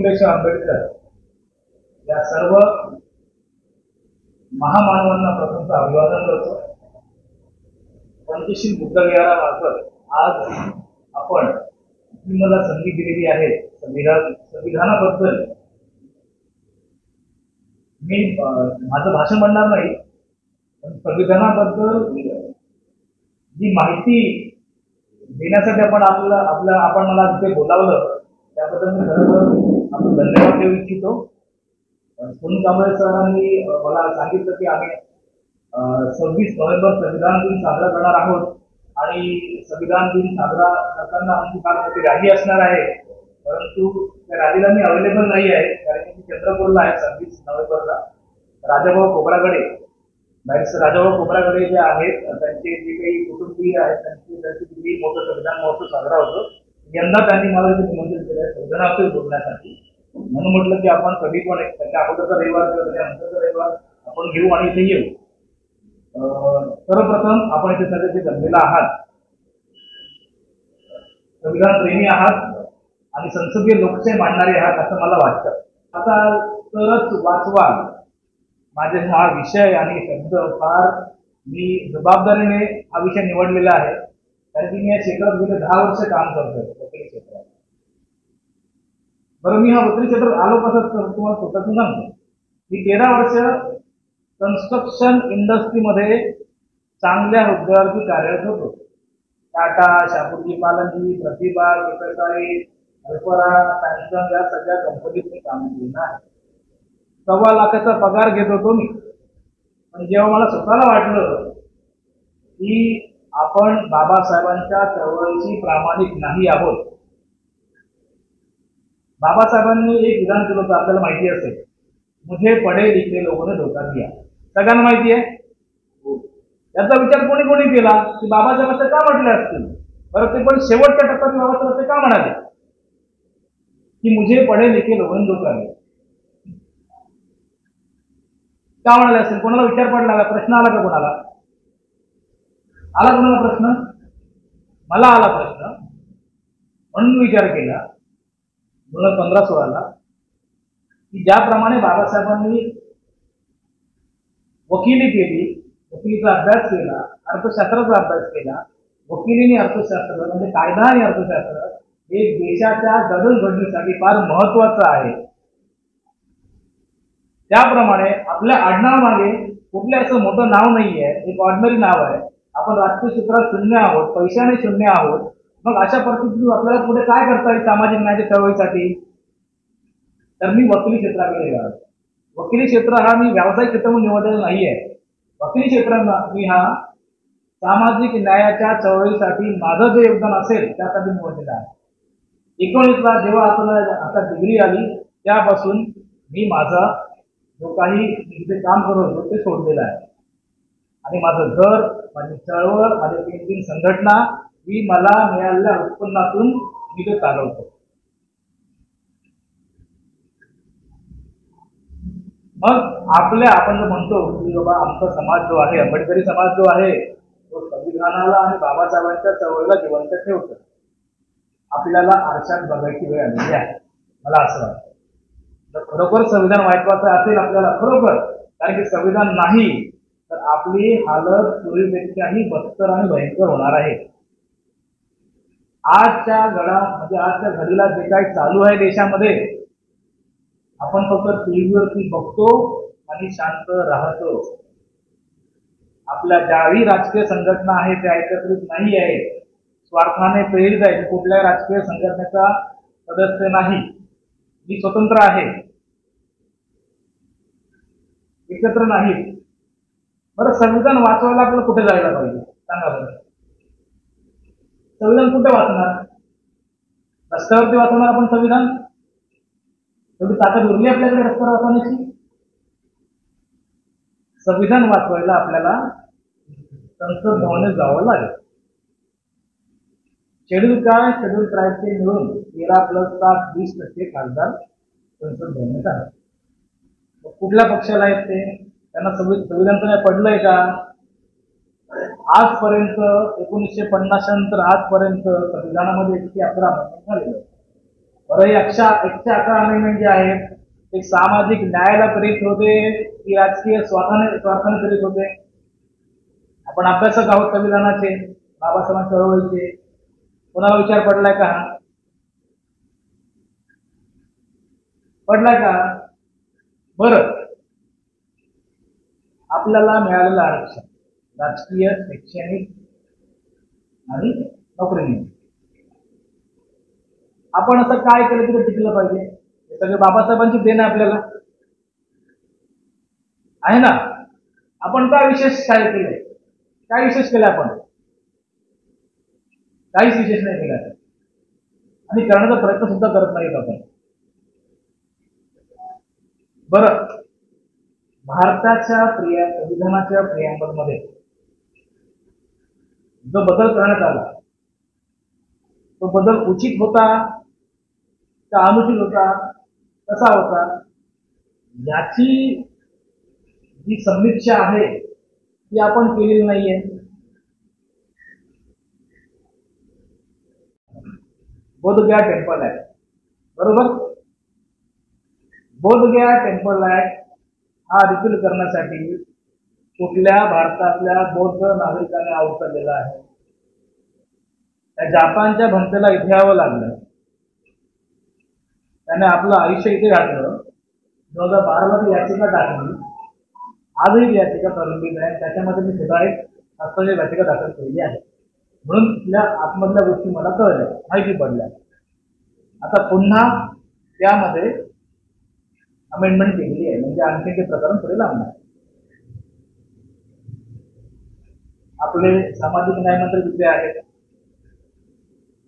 फुलेशाह आंबेडकर या सर्व महामानवांना प्रथमतः अभिवादन करतो। पंचशील बुद्धविहारामार्फत आज आपण जी मला संधी दिलेली आहे संविधानाबद्दल मी माझं भाषण म्हणणार नाही, पण संविधानाबद्दल जी माहिती देण्यासाठी आपण मला तिथे बोलावलं त्याबद्दल मी खरंच आपण धन्यवाद देऊ इच्छितो। सुनील कांबळे सरांनी मला सांगितलं की आम्ही 26 नोव्हेंबर संविधान दिन साजरा करणार आहोत आणि संविधान दिन साजरा करताना आमची फार मोठी रॅली असणार आहे, परंतु त्या रॅलीला मी अवेलेबल नाही आहे कारण की चंद्रपूरला आहे 26 नोव्हेंबरला। राजाभाऊ खोब्रागडे बॅरिस्टर राजाभाऊ खोब्रागडे जे आहेत त्यांचे जे काही कुटुंबीय आहेत त्यांची मोठं संविधान महोत्सव साजरा होतो। यंदा त्यांनी मला इथे निमंत्रित केलं आहे संविधानावर बोलण्यासाठी, म्हणून म्हटलं की आपण कधी पण त्याच्या अगोदरचा रविवार किंवा त्याच्या नंतरचा रविवार आपण घेऊ आणि इथे येऊ। सर्वप्रथम आपण इथे सगळे जमलेला आहात, संविधान प्रेमी आहात आणि संसदीय लोकशाही मांडणारे आहात असं मला वाटतं। आता तरच वाचवा माझे हा विषय आणि शब्द फार मी जबाबदारीने हा विषय निवडलेला आहे कारण की मी या क्षेत्रात गेले 10 वर्ष काम करतोय वकील क्षेत्रात। बरं, मी हा वकील क्षेत्रात आलो कसं तुम्हाला स्वतःच सांगतो। मी 13 वर्ष कन्स्ट्रक्शन इंडस्ट्रीमध्ये चांगल्या हुद्द्यावरती कार्यरत होतो। टाटा, शापूरजी पालनजी, प्रतिभा, केकसाई, अल्फरा, सॅमसंग या सगळ्या कंपनीत मी काम केलं आहे। 1.25 लाखाचा पगार घेत होतो मी। पण जेव्हा मला स्वतःला वाटलं की आपण बाबासाहेबांच्या चळवळीशी प्रामाणिक नाही आहोत, बाबासाहेबांनी एक विधान केलं होतं आपल्याला माहिती असेल, मुझे पढे लिखे लोगों ने धोखा दिया, सगळ्यांना माहिती आहे। याचा विचार कोणी कोणी केला की बाबासाहेब असं का म्हटले असतील, बरं ते पण शेवटच्या टप्प्यात बाबासाहेब असं का म्हणाले की मुझे पढे लिखे लोगों ने धोखा दिया, का म्हणाले असेल? कोणाला विचार पडला का? प्रश्न आला का? कोणाला आला? कोणाला प्रश्न? मला आला प्रश्न, म्हणून विचार केला 2015-16ला की ज्याप्रमाणे बाबासाहेबांनी वकिली केली, वकिलीचा अभ्यास केला, अर्थशास्त्राचा अभ्यास केला, वकिलीने अर्थशास्त्र म्हणजे कायदा आणि अर्थशास्त्र हे देशाच्या जडणघडणीसाठी फार महत्वाचं आहे। त्याप्रमाणे आपल्या आडनावामागे कुठले असं मोठं नाव नाही आहे, एक ऑर्डिनरी नाव आहे। आपण राजकीय क्षेत्रात शून्य आहोत, पैशाने शून्य आहोत। मग अशा परिस्थितीत आपल्याला पुढे काय करता येईल सामाजिक न्यायाच्या चळवळीसाठी? तर मी वकिली क्षेत्राकडे गेलो। वकिली क्षेत्र हा मी व्यावसायिक क्षेत्र म्हणून निवडलेला नाहीये। वकिली क्षेत्र मी हा सामाजिक न्यायाच्या चळवळीसाठी माझं जे योगदान असेल त्यासाठी निवडलेलं आहे। 19ला जेव्हा आता डिग्री आली त्यापासून मी माझा जो काही जे काम करत होतो ते सोडलेलं आहे आणि माझं घर, माझी चळवळ, माझी 3 संघटना ही मला मिळालेल्या उत्पन्नातून मी ते चालवतो। मग आपण जो म्हणतो की बाबा आमचा समाज जो आहे, आंबेडकरी समाज जो आहे, तो संविधानाला आणि बाबासाहेबांच्या चळवळीला जिवंत ठेवतो। आपल्याला आरशात बघायची वेळ आलेली आहे मला असं वाटतं। जर खरोखर संविधान वाचवायचं असेल आपल्याला खरोखर, कारण की संविधान नाही तर आपली हालत पूर्वीपेक्षाही बदतर आणि भयंकर होणार आहे। आजच्या घडीला जे काही चालू आहे देशामध्ये, आपण फक्त टीव्हीवरती बघतो आणि शांत राहतो। आपल्या ज्याही राजकीय संघटना आहेत त्या एकत्रित नाही आहेत, स्वार्थाने प्रेरित आहेत। कुठल्याही राजकीय संघटनेचा सदस्य नाही, मी स्वतंत्र आहे, एकत्र नाही। बरं, संविधान वाचवायला आपल्याला कुठे जायला पाहिजे सांगा बरं? संविधान कुठे वाचणार? रस्त्यावरती वाचवणार आपण संविधान? एवढी ताकद उरली आपल्याकडे रस्त्यावर वाचवण्याची? संविधान वाचवायला आपल्याला संसद भवनात जावं लागेल। शेड्यूल काय? शेड्यूल ट्राईबचे मिळून 13+7 20% खासदार संसद भवनात आहेत। कुठल्या पक्षाला आहेत ते? त्यांना संविधान काय पडलंय का? आजपर्यंत 1950 नंतर आजपर्यंत संविधानामध्ये 111 महिने झालेले, बरं, हे 111 अमेंडमेंट जे आहेत ते सामाजिक न्यायाला प्रेरित होते की राजकीय स्वार्थाने प्रेरित होते? आपण अभ्यासक आहोत संविधानाचे, बाबासाहेब चळवळीचे. कोणाला विचार पडलाय का? पडलाय का? बरं, आपल्याला मिळालेलं आरक्षण राजकीय, शैक्षणिक आणि नोकरी, आपण असं काय केलं तरी टिकलं पाहिजे? हे सगळे बाबासाहेबांची देण आहे आपल्याला, आहे ना? आपण काय विशेष काय केलंय? काय विशेष केलं आपण? काहीच विशेष नाही केलं आणि करण्याचा प्रयत्न सुद्धा करत नाहीत आपण. बरं, भारताच्या संविधानाच्या प्रियांबल मध्ये जो बदल करण्यात आला तो बदल उचित होता का अनुचित होता, कसा होता, याची जी समीक्षा आहे ती आपण केलेली नाहीये. बोधगया टेम्पल ऍक्ट, बरोबर? बोधगया टेम्पल ऍक्ट हा रिपील करण्यासाठी कुठल्या भारतातल्या बौद्ध नागरिकाने अवतरलेला आहे? त्या जापानच्या भंतेला इथे यावं लागलं, त्याने आपलं आयुष्य इथे घातलं. 2012 मध्ये याचिका टाकली, आजही याचिका प्रलंबित आहे. त्याच्यामध्ये मी सुद्धा एक हस्तक्षेप याचिका दाखल केलेली आहे. म्हणून तिथल्या आतमधल्या गोष्टी मला कळल्या, माहिती पडल्या. आता पुन्हा त्यामध्ये अमेंडमेंट केलेली आहे, म्हणजे आणखी ते प्रकरण पुढे लावणार. आपले सामाजिक न्याय मंत्री तिथे आहेत.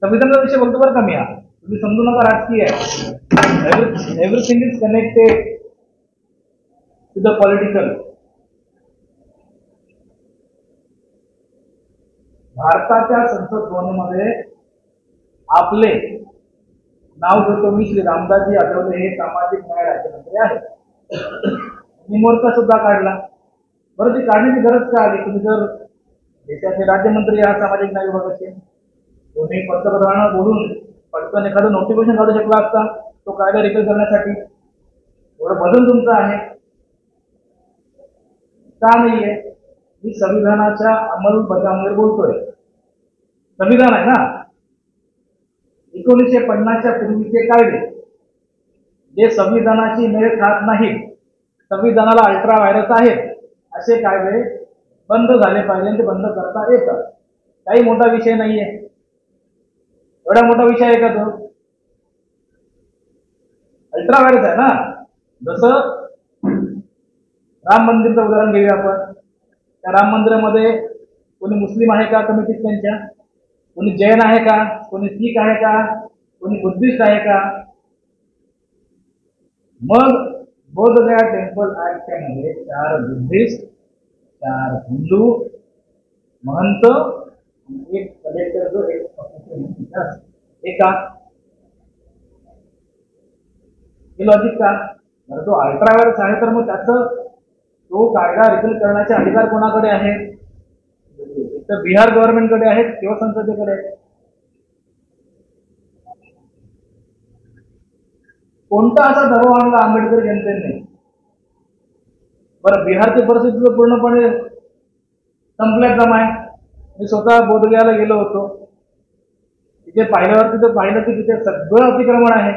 संविधानाचा विषय बोलतो बरं का मी, तुम्ही समजू नका राजकीय आहे. Everything is connected to the political. भारताच्या संसद भवनामध्ये आपले नाव घेतो मी, श्री रामदासजी आठवले हे सामाजिक न्याय राज्यमंत्री आहेत. मी मोर्चा सुद्धा काढला. बरं, ती काढण्याची गरज का आली? तुम्ही जर देशाचे राज्यमंत्री आहात सामाजिक न्याय विभागाचे, तुम्ही पंतप्रधानांना बोलून पटकन एखादं नोटिफिकेशन काढू शकला असता तो कायदा रिपेअर करण्यासाठी. एवढं बदल तुमचं आहे का नाहीये? मी संविधानाच्या अंमलबजावणीवर बोलतोय. संविधान आहे ना, 1950च्या पूर्वीचे कायदे जे संविधानाची मेळ खात नाहीत, संविधानाला अल्ट्रा व्हायरस आहेत, असे कायदे बंद झाले पाहिजे. ते बंद करता येतात. काही मोठा विषय नाहीये. एवढा मोठा विषय आहे का तो? अल्ट्रा व्हायरस आहे ना. जसं राम मंदिरचं उदाहरण घेऊया आपण. त्या राम मंदिरामध्ये कोणी मुस्लिम आहे का कमिटीत त्यांच्या? कोणी जैन आहे का? कोणी शीख आहे का? कोणी बुद्धिस्ट आहे का? मग बोधगया टेम्पल ऍक्टच्या मध्ये 4 बुद्धिस्ट, 4 हिंदू महंत, एक कलेक्टर जो एक का? हे लॉजिक का? बरं, तो अल्ट्रा व्हायरस आहे तर मग त्याचं तो कायदा रिपील करण्याचे अधिकार कोणाकडे आहेत? तर बिहार गव्हर्नमेंटकडे आहेत किंवा संसदेकडे आहेत. कोणता असा दबाव आणला आंबेडकर जनतेने? बरं, बिहारची परिस्थिती पूर्णपणे संपल्याक्रम आहे. मी स्वतः बोधगयाला गेलो होतो. तिथे पाहिलं की तिथे सगळं अतिक्रमण आहे.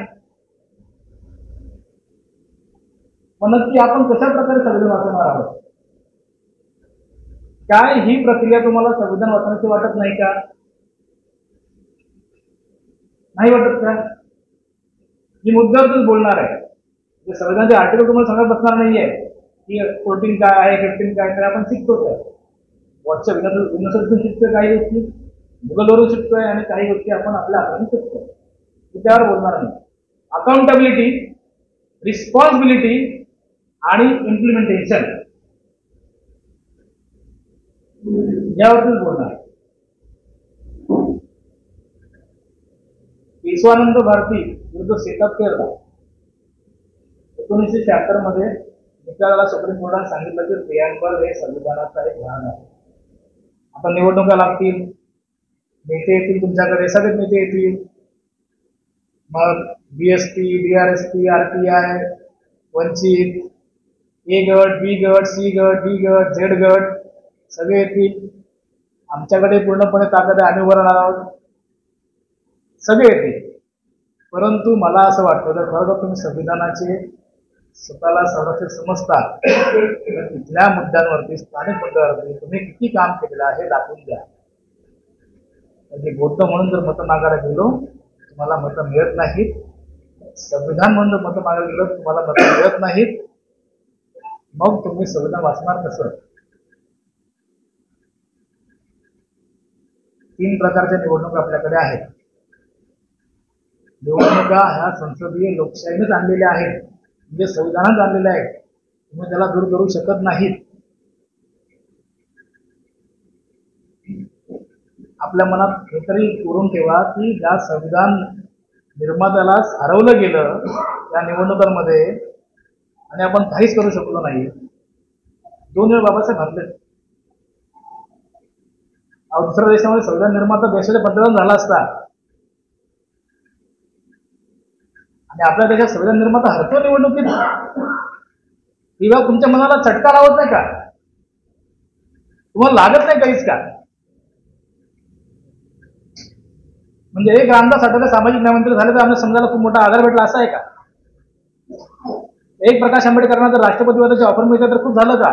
मग नक्की आपण कशा प्रकारे संविधान वाचवणार आहोत? काय ही प्रक्रिया तुम्हाला संविधान वाचण्याची वाटत नाही का? नाही वाटत का? मी मुद्द्यावरच बोलणार आहे. संविधानाचे आर्टिकल तुम्हाला सांगत बसणार नाहीये की 14 काय आहे, 15 काय आहे. आपण शिकतो त्या व्हॉट्सअप विनोसातून शिकतोय, काही गोष्टी गुगलवरून शिकतोय आणि काही गोष्टी आपण आपल्या हाताने शिकतोय. मी त्यावर बोलणार नाही. अकाउंटेबिलिटी, रिस्पॉन्सिबिलिटी आणि इम्प्लिमेंटेशन यावरतीच बोलणार. विश्वानंद भारती विरुद्ध सेटअप केरला 1976 मध्ये निकालाला सुप्रीम कोर्टाने सांगितलं की प्रियांबल हे संविधानाचा एक भाग आहे. आता निवडणुका लागतील, नेते येतील तुमच्याकडे, सगळे नेते येतील. मग BSP, DRSP, RPI, वंचित, ए गट, बी गट, सी गट, डी गट, झेड गट सगळे येतील. आमच्याकडे पूर्णपणे ताकद आहे, आम्ही उभं राहणार आहोत, सगळे येतील. परंतु मला असं वाटतं जर खरं तुम्ही संविधानाचे स्वतःला संरक्षक समजता तर तिथल्या मुद्द्यांवरती, स्थानिक मुद्द्यावरती तुम्ही किती काम केलेलं आहे हे दाखवून द्या. म्हणजे बोलतो म्हणून जर मतं मागायला गेलो तुम्हाला मतं मिळत नाहीत, संविधान म्हणून जर मतं मागायला गेलो तुम्हाला मतं मिळत नाहीत, मग तुम्ही संविधान वाचणार कसं? 3 प्रकारच्या निवडणुका आपल्याकडे आहेत. निवडणुका ह्या संसदीय लोकशाहीनेच आणलेल्या आहेत, म्हणजे संविधानात आणलेल्या आहेत, तुम्ही त्याला दूर करू शकत नाहीत. आपल्या मनात हे तरी करून ठेवा की ज्या संविधान निर्मात्यालाच हरवलं गेलं त्या निवडणुकांमध्ये आणि आपण काहीच करू शकलो नाही. 2 वेळा बाबासाहेब हरले. दुसऱ्या देशामध्ये संविधान निर्माता देशाच्या पंतप्रधान झाला असता आणि आपल्या देशात संविधान निर्माता हरतो निवडणुकीत, तेव्हा तुमच्या मनाला चटका लावत नाही का? तुम्हाला लागत नाही काहीच का? म्हणजे एक रामदास आठवले सामाजिक न्यायमंत्री झाले तर आम्हाला समजायला खूप मोठा आधार भेटला असं आहे का? एक प्रकाश आंबेडकरांना जर राष्ट्रपती पदाची ऑफर मिळते तर खूप झालं का?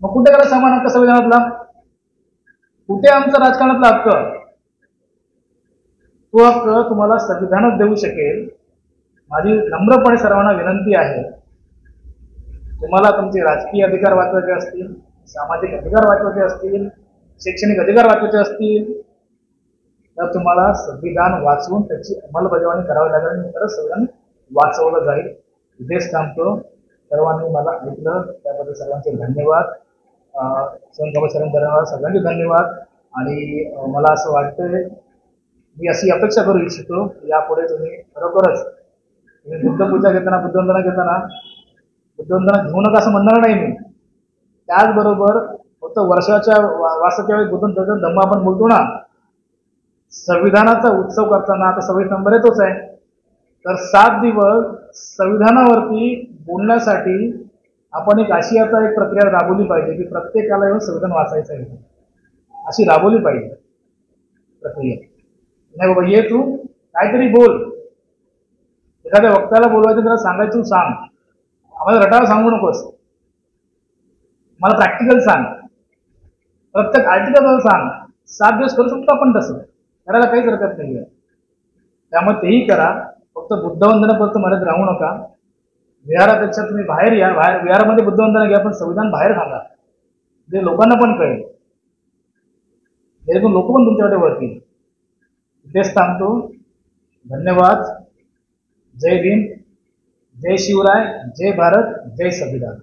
मग कुठे गेला समान हक्क संविधानातला? कुठे आमचा राजकारणातला हक्क? तो हक्क तुम्हाला संविधानात देऊ शकेल. माझी नम्रपणे सर्वांना विनंती आहे, तुम्हाला तुमचे राजकीय अधिकार वाचवायचे असतील, सामाजिक अधिकार वाचवायचे असतील, शैक्षणिक अधिकार वाचवायचे असतील तर तुम्हाला संविधान वाचवून त्याची अंमलबजावणी करावी लागेल आणि तरच संविधान वाचवलं जाईल. इथेच थांबतो. सर्वांनी मला ऐकलं त्याबद्दल सर्वांचे धन्यवाद. धन्यवाद, सगळ्यांचे धन्यवाद. आणि मला असं वाटतंय, मी अशी अपेक्षा करू इच्छितो की यापुढे तुम्ही खरोखरच तुम्ही बुद्धपूजा घेताना, बुद्धवंदना घेऊ नका असं म्हणणार नाही मी. त्याचबरोबर फक्त वर्षाच्या वासाच्या वेळी बुद्धवंदन धम्म आपण बोलतो ना, संविधानाचा उत्सव करताना आता 26 नंबर येतोच आहे, तर 7 दिवस संविधानावरती बोलण्यासाठी आपण एक अशी आता एक प्रक्रिया राबवली पाहिजे की प्रत्येकाला येऊन संविधान वाचायचं आहे, अशी राबवली पाहिजे प्रक्रिया. नाही बाबा ये तू काहीतरी बोल, एखाद्या वक्त्याला बोलवायचं त्याला सांगायचं तू सांग, आम्हाला रटायला सांगू नकोस, मला प्रॅक्टिकल सांग, प्रत्येक आर्टिकल सांग. 7 दिवस करू शकतो आपण, तसं करायला काहीच हरकत नाही आहे. त्यामुळे तेही करा. फक्त बुद्धवंदनापर्यंत मर्यादित राहू नका. विहारापेक्षा तुम्ही बाहेर या, विहारामध्ये बुद्धवंदना घ्या, पण संविधान बाहेर सांगा, जे लोकांना पण कळेल, जेणेकरून लोक पण तुमच्याकडे वळतील. इथेच थांबतो. धन्यवाद. जय भीम, जय शिवराय, जय भारत, जय संविधान.